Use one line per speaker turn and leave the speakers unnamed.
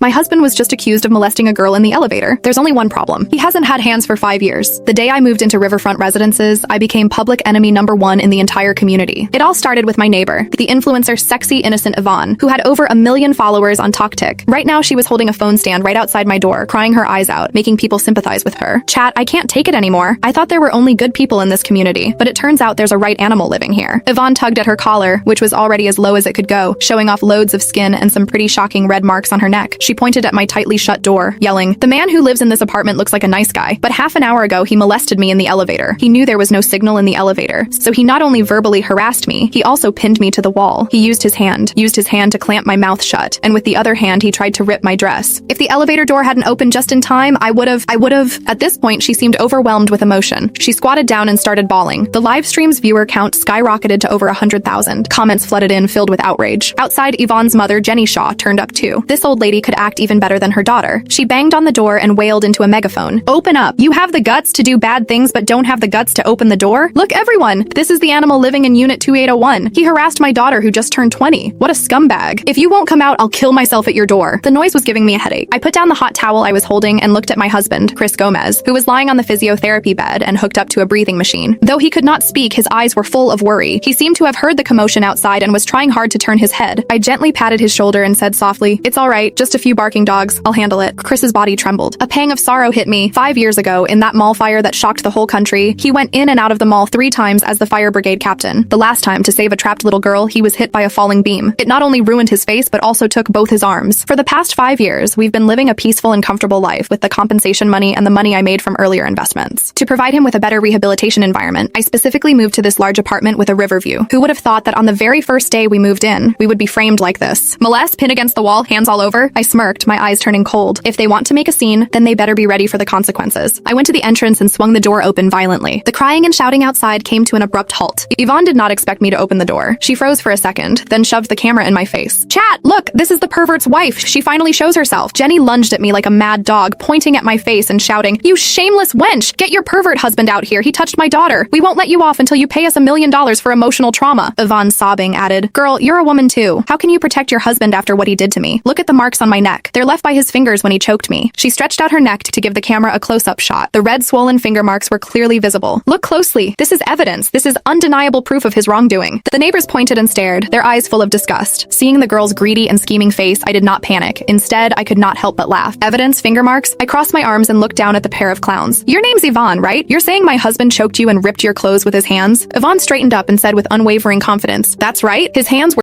My husband was just accused of molesting a girl in the elevator. There's only one problem. He hasn't had hands for 5 years. The day I moved into Riverfront Residences, I became public enemy #1 in the entire community. It all started with my neighbor, the influencer Sexy Innocent Yvonne, who had over 1 million followers on TokTik. Right now, she was holding a phone stand right outside my door, crying her eyes out, making people sympathize with her. Chat, I can't take it anymore. I thought there were only good people in this community, but it turns out there's a right animal living here. Yvonne tugged at her collar, which was already as low as it could go, showing off loads of skin and some pretty shocking red marks on her neck. She pointed at my tightly shut door, yelling, "The man who lives in this apartment looks like a nice guy, but half an hour ago he molested me in the elevator. He knew there was no signal in the elevator, so he not only verbally harassed me, he also pinned me to the wall. He used his hand to clamp my mouth shut, and with the other hand he tried to rip my dress. If the elevator door hadn't opened just in time, I would've." At this point, she seemed overwhelmed with emotion. She squatted down and started bawling. The live stream's viewer count skyrocketed to over 100,000. Comments flooded in, filled with outrage. Outside, Yvonne's mother, Jenny Shaw, turned up too. This old lady could act even better than her daughter. She banged on the door and wailed into a megaphone. "Open up! You have the guts to do bad things but don't have the guts to open the door? Look, everyone! This is the animal living in Unit 2801. He harassed my daughter who just turned 20. What a scumbag. If you won't come out, I'll kill myself at your door." The noise was giving me a headache. I put down the hot towel I was holding and looked at my husband, Chris Gomez, who was lying on the physiotherapy bed and hooked up to a breathing machine. Though he could not speak, his eyes were full of worry. He seemed to have heard the commotion outside and was trying hard to turn his head. I gently patted his shoulder and said softly, "It's all right, just a few barking dogs. I'll handle it." Chris's body trembled. A pang of sorrow hit me. 5 years ago, in that mall fire that shocked the whole country, he went in and out of the mall 3 times as the fire brigade captain. The last time, to save a trapped little girl, he was hit by a falling beam. It not only ruined his face, but also took both his arms. For the past 5 years, we've been living a peaceful and comfortable life with the compensation money and the money I made from earlier investments. To provide him with a better rehabilitation environment, I specifically moved to this large apartment with a river view. Who would have thought that on the very first day we moved in, we would be framed like this? Molest, pin against the wall, hands all over? I smirked, my eyes turning cold. If they want to make a scene, then they better be ready for the consequences. I went to the entrance and swung the door open violently. The crying and shouting outside came to an abrupt halt. Yvonne did not expect me to open the door. She froze for a second, then shoved the camera in my face. "Chat, look, this is the pervert's wife. She finally shows herself." Jenny lunged at me like a mad dog, pointing at my face and shouting, "You shameless wench! Get your pervert husband out here. He touched my daughter. We won't let you off until you pay us $1 million for emotional trauma." Yvonne, sobbing, added, "Girl, you're a woman too. How can you protect your husband after what he did to me? Look at the marks on my neck. They're left by his fingers when he choked me." She stretched out her neck to give the camera a close-up shot. The red swollen finger marks were clearly visible. "Look closely. This is evidence. This is undeniable proof of his wrongdoing." The neighbors pointed and stared, their eyes full of disgust. Seeing the girl's greedy and scheming face, I did not panic. Instead, I could not help but laugh. "Evidence? Finger marks?" I crossed my arms and looked down at the pair of clowns. "Your name's Yvonne, right? You're saying my husband choked you and ripped your clothes with his hands?" Yvonne straightened up and said with unwavering confidence, "That's right. His hands were